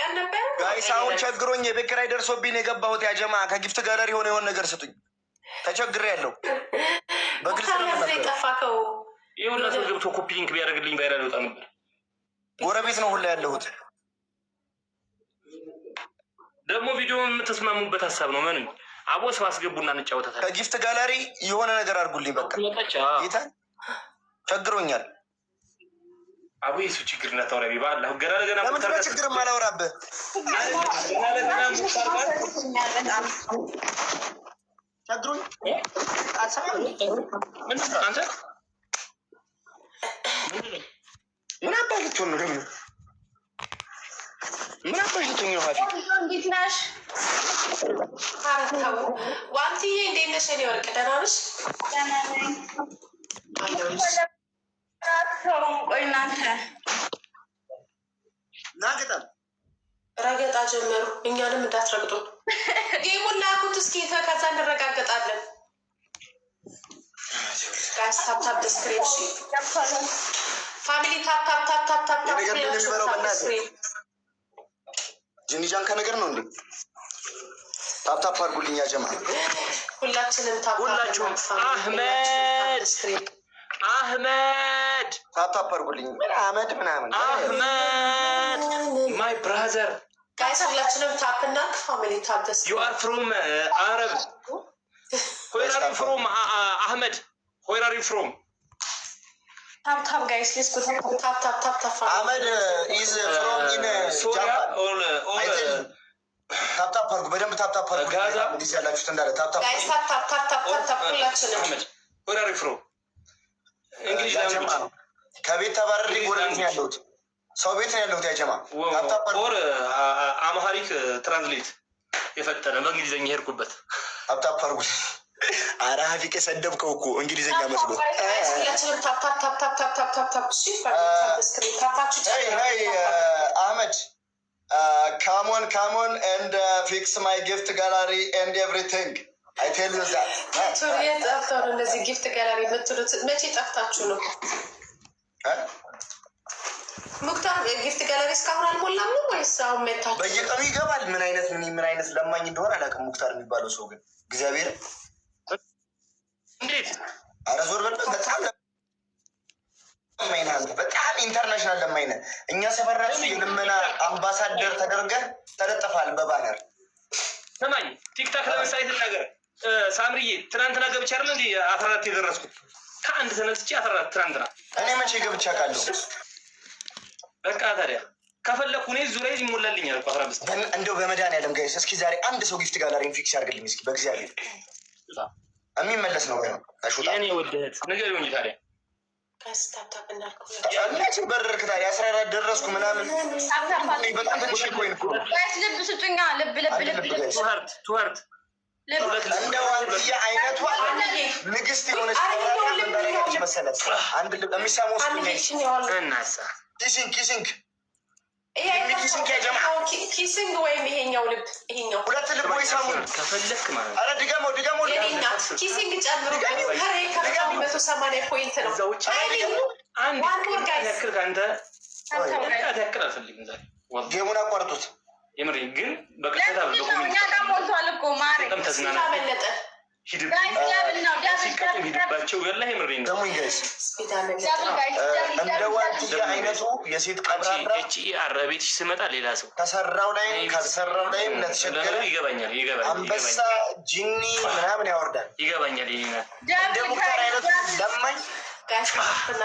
ቀን ነበር ጋይስ። አሁን ቸግሮኝ የቤት ኪራይ ደርሶብኝ የገባሁት ያጀማ ከጊፍት ጋለሪ የሆነ ነገር ስጡኝ። ተቸግሬ ያለው በግልጽ ነው የጠፋከው። ይሁን ሰው ገብቶ ኮፒ ሊንክ ቢያደርግልኝ ቫይራል ይወጣ ነበር። ጎረቤት ነው ሁላ ያለሁት። ደግሞ ቪዲዮ የምትስማሙበት ሀሳብ ነው። ምን አቦ ሰው አስገቡና እንጫወታለን። ከጊፍት ጋለሪ የሆነ ነገር አድርጉልኝ። በቃ ጌታ ቸግሮኛል። አቡ የሱ ችግር እንዳታወራ ቢባል ገና ለገና ለምን ችግር ማላወራብህ ቸግሮኝ አንተ ምን አባልቶ ነው ደግሞ ምን አባልቶ ነው ሀፊ እንዴት ነሽ? አረታው ዋንቲዬ እንዴት ነሽ? እኔ ወርቅ ደህና ነሽ? ደህና ነኝ። ቆይ እናንተ ናገጣም ረገጣ ጀመሩ። እኛንም እንዳትረግጡ። ጌሙን ላኩት እስኪ ከዛ እንረጋገጣለን። ጋይስ ታፕ ታፕ ዲስክሪፕሽን ፋሚሊ ታፕ ታፕ ታፕ ታፕ ታፕ ታፕ ጂኒጃን ከነገር ነው እንዴ? ታፕ ታፕ አድርጉልኝ ያጀማ ሁላችንም ታፕ ሁላችሁም አህመድ ታፕ ታፕ አድርጉልኝ። ምን አህመድ ምናምን አህመድ ማይ ብራዘር ጋይስ ሁላችንም ታፕ እና ፋሚሊ ታፕ ዲስክሪፕሽን ዩ አር ፍሮም አረብ ዌር አር ዩ ፍሮም አህመድ ዌር አር ዩ ፍሮም ታፕ ታፕ ጋይስ ሌትስ ጎ ታፕ ታፕ ታፕ ታፕ አህመድ ኢዝ ፍሮም ኢን ሶሪያ ኦል ታፕ ታፕ አድርጉ። በደንብ ታፕ ታፕ አድርጉ። ጋዛ እንዲህ ያላችሁት እንዳለ ታፕ ታፕ ጋይስ ታፕ ታፕ ታፕ ታፕ ታፕ ሁላችንም አህመድ ዌር አር ዩ ፍሮም እንግሊዝ ያጀማ ነው። ከቤት ተባረሪ ጎረቤት ነው ያለሁት። ሰው ቤት ነው ያለሁት ያጀማ ታፕ ታፕ ኦር አማሃሪክ ትራንስሌት የፈጠረ በእንግሊዘኛ ሄድኩበት። ታፕ ታፕ አድርጉ። ኧረ ሀፊቅ የሰደብከው እኮ እንግሊዘኛ መስሎ ሁላችንም ታፕ ታፕ ታፕ ታፕ ታፕ ታፕ ታፕ ታፕ እሺ ታፕ ዲስክሪፕሽን ታፓችሁ አህመድ come on and fix my gift gallery and everything. I tell you that. ቱሪየት አፍተር እንደዚህ ጊፍት ጋለሪ የምትሉት መቼ ጠፍታችሁ ነው? ሙክታር ጊፍት ጋለሪ እስካሁን አልሞላም ነው ወይስ አሁን መታችሁ? በየቀኑ ይገባል። ምን አይነት ለማኝ እንደሆነ አላውቅም። ሙክታር የሚባለው ሰው ግን እግዚአብሔር እንዴት ኧረ ዞር በል። በጣም ኢንተርናሽናል ለማኝ ነህ። እኛ ሰፈር ራሱ የልመና አምባሳደር ተደርገህ ተለጥፈሃል በባነር። ሰማኝ ቲክታክ ለምሳሌ ትናገር ሳምሪዬ ትናንትና ገብቼ አይደል እንዴ 14 የደረስኩት ከአንድ ተነስቼ 14 ትናንትና እኔ መቼ ገብቼ አውቃለሁ? በቃ ታዲያ ከፈለኩ እኔ ዙሪያ ይሞላልኛል እኮ 15 እንደው በመድኃኒዓለም ጋይስ እስኪ ዛሬ አንድ ሰው ጊፍት ጋለሪን ፊክስ ያድርግልኝ እስኪ በእግዚአብሔር። የሚመለስ ነው ወይ ነው ታሹታ እኔ ወደህት ነገር ይሁን ታዲያ ካስታታብ እንዳልኩ አንቺ በረርክ ታዲያ 14 ደረስኩ ምናምን በጣም ትንሽ ኮይን እኮ ጋይስ ልብ ስጡኛ። ልብ ቱሃርት እንደው አንቺ አይነቷ ንግስት የሆነች እንዳረጋች መሰለህ። አንድ ልብ የሚሰማው እናሳ ኪሲንግ ኪሲንግ ወይም ይሄኛው ልብ ይሄኛው ሁለት ልብ ወይ ሳሙን ከፈለክ ማለት አረ ድገመው የኔናት ኪሲንግ ጨምሮ ከሬ ከፍታው 180 ፖይንት ነው። አንድ ያክል ከአንተ ያክል አልፈልግም። ዛሬ ጌሙን አቋርጡት። የምሬ ግን በቀጥታ እኛ ጋር ሞልቷል እኮ ማሬ ተዝናና በለጠ ሂድባቸው ያላ የምሬ ነው። ደሙኝ ጋይስ እንደ ዋንትያ አይነቱ የሴት ቀብራራ ቤትሽ ስመጣ ሌላ ሰው ከሰራው ላይም ካልሰራው ላይም ለተቸገረ ይገባኛል አንበሳ ጂኒ ምናምን ያወርዳል። ይገባኛል እንደ ሙክታር አይነቱ ለማኝ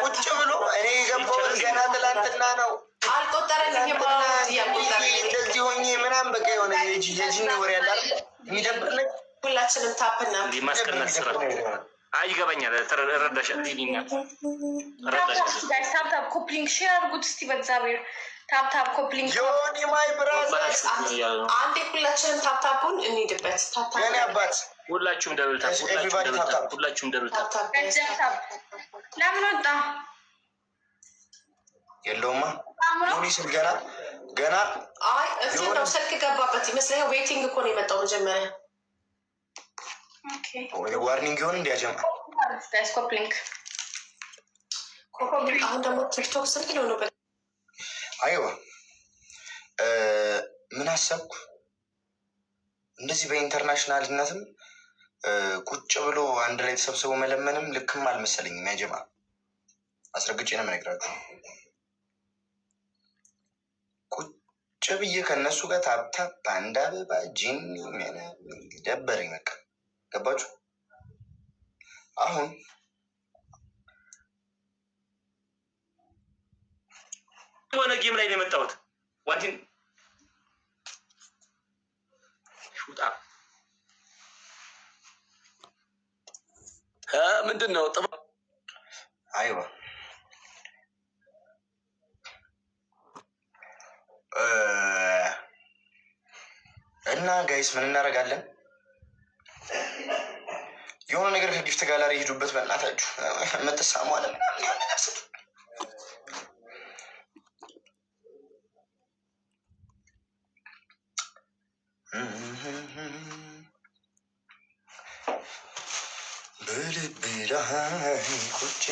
ቁጭ ብሎ እኔ የገባሁት ገና ትላንትና ነው አልቆጠረልኝም እንደዚህ ሆኜ ምናምን በቃ የሆነ የጂኒ ወሬ ያለ የሚደብር ነገር ሁላችንም ታፕና ማስቀነስ ስራ ይገባኛል። ረዳሻል ታፕታፕ ኮፕሊንግ ሼር አድርጉት እስቲ በእግዚአብሔር። ታፕታፕ ኮፕሊንግ ዮኒ ማይ ብራዘር አንዴ ሁላችንም ታፕታፑን እንሂድበት። የኔ አባት ሁላችሁም ደብል ታፕ ሁላችሁም ደብል ታፕ ለምን ወጣ የለውማ ዮኒ ስል ገና አይ እዚህ ነው ስልክ ገባበት ይመስለኛል። ዌቲንግ እኮ ነው የመጣው መጀመሪያ። ዋርኒንግ ይሆን እንዲያጀማ ኮፕሊንግ አሁን ደግሞ ቲክቶክ ስንት ነው? አይዋ አሰብኩ እንደዚህ በኢንተርናሽናልነትም ቁጭ ብሎ አንድ ላይ ተሰብስቦ መለመንም ልክም አልመሰለኝም። ያጀማ አስረግጬ ነው የምነግራችሁ። ቁጭ ብዬ ከእነሱ ጋር ታብታብ በአንድ አበባ ጂኒ ደበረኝ። በቃ ገባችሁ? አሁን የሆነ ጌም ላይ ነው የመጣሁት። ዋንቲን ሹጣ ምንድን ነው ጥባ? አይዋ እና ጋይስ ምን እናደርጋለን? የሆነ ነገር ከጊፍት ጋላሪ ሄዱበት። በእናታችሁ የምትሳሙ አለ ምናምን የሆነ ነገር ስጡ። በልቤ ላይ ቁጭ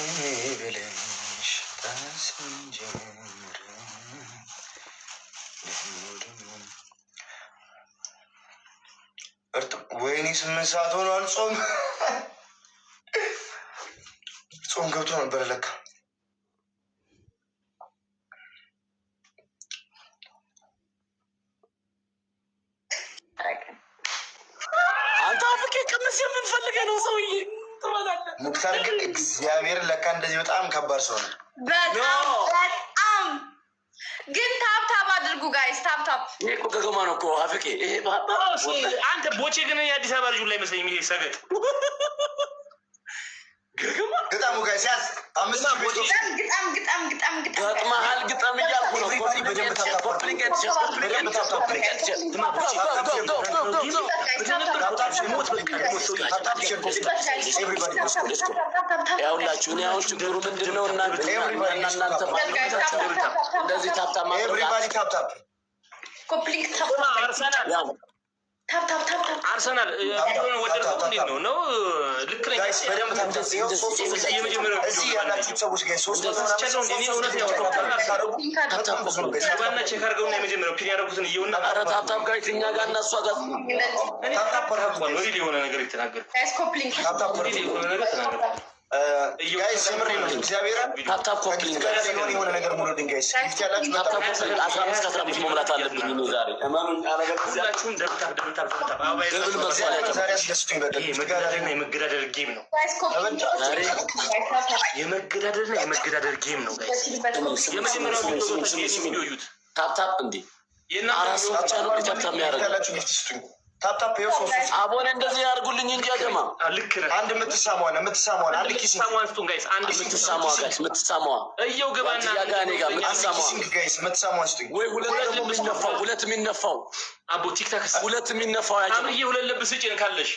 ብለሽ ታስንጀምር ወይኔ 8 ሰዓት ሆኗል። ጾም ገብቶ ነበረ ለካ። አንተ አፍቄ ቅምስ የምንፈልገ ነው ሰውዬ ሙክታር ግን እግዚአብሔርን ለካ እንደዚህ በጣም ከባድ ሰው ነው። በጣም ግን ታብታብ አድርጉ ጋይስ፣ ታብታብ። ይሄ እኮ ገገማ ነው እኮ አፍቄ። ይሄ አንተ ቦቼ ግን የአዲስ አበባ ልጁ ላይ መስለኝ ይሄ ሰገጥ ገገማ ግጣሙ ጋይስ ያዝ። 5 ግጣም ገጥመሃል። ግጠም እያልኩ ነው። በደንብ ታብታብ ያውላችሁ እኔ አሁን ችግሩ ምንድን ነው? እናንተ እንደዚህ ታብታብ አርሰናል ወደድከው? እንዴት ነው ነው? ልክ ነኝ። ያላችሁ ሰዎች ጋር ሶስት ቼክ አድርገውና የመጀመሪያው ፒን ያደረጉትን እየውና ታብታብ ጋር እኛ ጋር እና እሷ ጋር የሆነ ነገር የተናገር ስምር ነው። እግዚአብሔርን ታብታብ ኮፕሊንግ የሆነ ነገር ሙሉ ድንጋይ ጊፍት ያላችሁ 15 መሙላት አለብኝ ዛሬ። ሁላችሁም ዛሬ አስደስቱኝ። የመገዳደልና የመገዳደር ጌም ነው። የመገዳደልና ጌም ነው። የመጀመሪያው ዩት ታብታብ እንዴ አራስ ብቻ ነው ታብታብ የሚያደርገው። ጊፍት ስጡኝ። ታፕታፕ አቦኔ እንደዚህ ያርጉልኝ እንጂ አጀማ ልክ ነህ። አንድ የምትሳሟን አንድ ኪሲንግ ጋይስ፣ አንድ የምትሳሟ እየው ግባና ያጋኔ ጋር የምትሳሟን ስጡኝ። ወይ ሁለት የሚነፋው አቦ ቲክታክ ሁለት የሚነፋው ያጀማ ሁለት ልብ ስጭን ካለሽ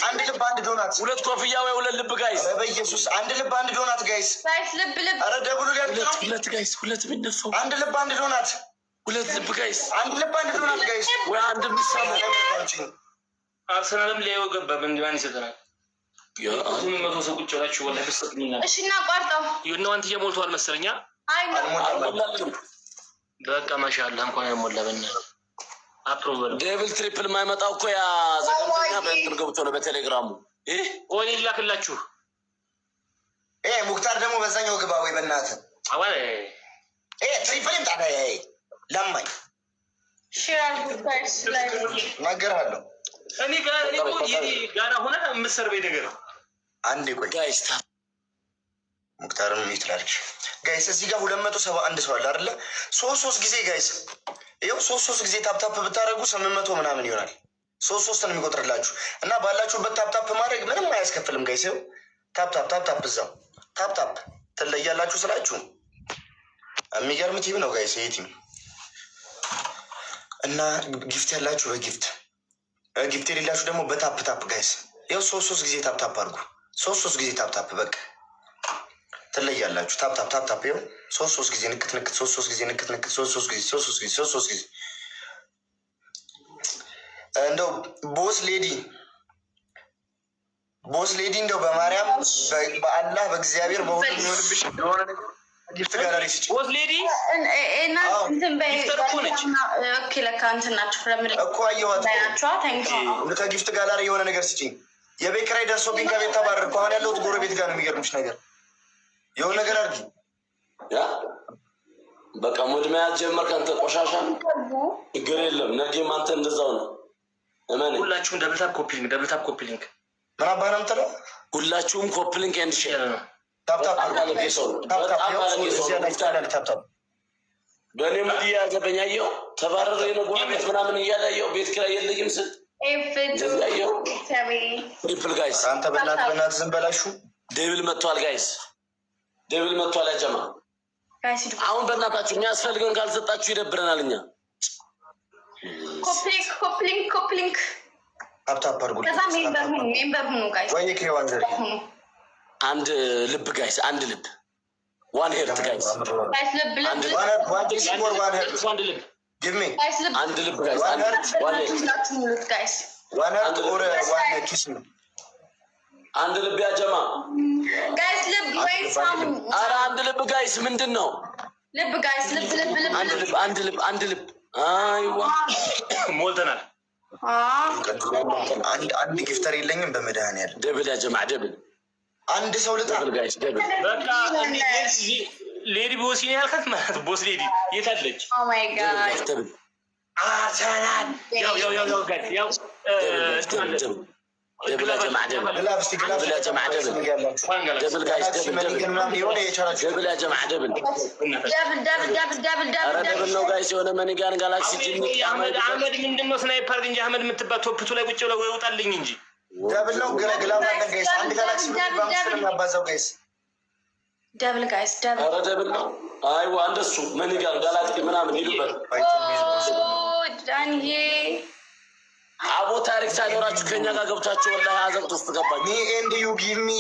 አንድ ልብ አንድ ዶናት፣ ሁለት ኮፍያ ወይ ሁለት ልብ ጋይስ፣ በኢየሱስ አንድ ልብ አንድ ዶናት ጋይስ፣ ኧረ ደብሉ ሁለት ጋይስ፣ ሁለት የሚነፋው አንድ ልብ አንድ ዶናት፣ ሁለት ልብ ጋይስ፣ አንድ ልብ አንድ ዶናት ጋይስ፣ ወይ አንድ የሚሳሙ አርሰናልም ሊያየው ገባ። በእንዲማን ይሰጠናል። ምን መቶ ሰው ቁጭ ብላችሁ ወላሂ በሰጥኝና እሺ፣ እና ቋርጠው የእናንተ እየሞልቷል መሰለኛ። አይ ነው በቃ ማሻአላ እንኳን ያሞላበና አፕሮቨር ዴቪል ትሪፕል የማይመጣው እኮ ያ ዘገምተኛ በእንትን ገብቶ ነው በቴሌግራሙ። ኦኔ ላክላችሁ። ሙክታር ደግሞ በዛኛው ግባ ወይ በእናትህ አዋይ ትሪፕል ይምጣ ለማኝ ሼር ጉዳይስ ላይ እናገርሃለሁ። እኔ ጋር ሆነ የምትሰርበኝ ነገር አንዴ ቆይ ጋይስ ሙክታርም ይትላልሽ ጋይስ እዚህ ጋር 271 ሰው አለ አይደለ? ሶስት ጊዜ ጋይስ ይኸው ሶስት ጊዜ ታፕታፕ ብታደርጉ 800 ምናምን ይሆናል። ሶስት ነው የሚቆጥርላችሁ እና ባላችሁበት ታፕታፕ ማድረግ ምንም አያስከፍልም ጋይስ። ይኸው ታፕታፕ እዛው ታፕታፕ ትለያላችሁ ስላችሁ የሚገርም ቲም ነው ጋይስ ይሄ ቲም። እና ጊፍት ያላችሁ በጊፍት ጊፍት የሌላችሁ ደግሞ በታፕታፕ ጋይስ ይኸው ሶስት ጊዜ ታፕታፕ አድርጉ። ሶስት ጊዜ ታፕታፕ በቃ ትለያላችሁ። ታፕታፕ ይኸው ሶስት ጊዜ ንክት ሶስት ጊዜ ንክት ሶስት ጊዜ እንደው ቦስ ሌዲ እንደው በማርያም በአላህ በእግዚአብሔር በሁሉ የሚሆንብሽ የሆነ ነገር ጊፍት ጋላሪ ስጪ ቦስ ሌዲ እና እንትን በይ ኦኬ ለካ እንትን ናችሁ ለምን እኮ አየኋት ከጊፍት ጋላሪ የሆነ ነገር ስጪ የቤት ኪራይ ደርሶብኝ ከቤት ተባረርኩ አሁን ያለሁት ጎረቤት ጋር ነው የሚገርምሽ ነገር የሆነ ነገር አድርጊ ያ በቃ ሙድ መያዝ ጀመርክ አንተ ቆሻሻ ችግር የለም ነገም አንተ እንደዛው ነው እመን ሁላችሁም ደብልታፕ ኮፒ ሊንክ ምን አባህ ነው የምትለው ሁላችሁም ኮፒ ሊንክ ኤንድ ሼር ነው ታፕታፕ በእኔ ሙድ እያዘበኛየው ተባረረ ነው ጎረቤት ምናምን እያላየው ቤት ኪራይ የለኝም ስል ትሪፕል ጋይስ አንተ በእናትህ ዝም በላሹ ዴቪል መጥቷል ጋይስ ዴቪል መጥቷል ያጀማ አሁን በእናታችሁ የሚያስፈልገውን ካልሰጣችሁ ይደብረናል እኛ ኮፕሊንክ ታፕታፕ አድርጉ ከዛ ሜምበር ሁኑ ጋይስ ወይ ከዋን ዘር አንድ ልብ ጋይስ አንድ ልብ ዋን ሄርት ጋይስ ልብ አንድ ልብ give me አንድ ልብ ጋይስ ዋን ሄርት ኦር ዋን ኪስ አንድ ልብ ያጀማ ጋይስ ልብ ወይ ሳሙ ኧረ አንድ ልብ ጋይስ ምንድነው ልብ ጋይስ ልብ አንድ ልብ አይዋ ሞልተናል አንድ ጊፍተር የለኝም በመድኃኒዓለም ደብል ያጀማ ደብል አንድ ሰው ልጣ ጋይስ ደብል በቃ ሌዲ ቦስ ያልካት ማለት ቦስ ሌዲ የታለች ኦ ማይ ጋድ አሰናን ያው ጋር ያው ደብል ያጀማ ደብል ደብል ያጀማ ደብል ደብል ጋይስ ደብል ያጀማ ደብል ደብል ነው ጋይስ የሆነ መኒጋን ጋላክሲ ጂኒ አህመድ ምንድነው ስናይፐር እንጂ አህመድ የምትባል ቶፕ ላይ ቁጭ ብለው ይወጣልኝ እንጂ ደብል ነው ግላ ማለት ጋይስ አንድ ጋላክሲ በአምስት ነው የሚያባዛው ጋይስ ደብል ጋይስ ኧረ ደብል ነው አይዋ እንደሱ መኒጋን ጋላክሲ ምናምን ይሉበት ዳንዬ አቦ ታሪክ ሳይኖራችሁ ከኛ ጋር ገብታችሁ ወላሂ አዘቅት ውስጥ ገባችሁ me and you give me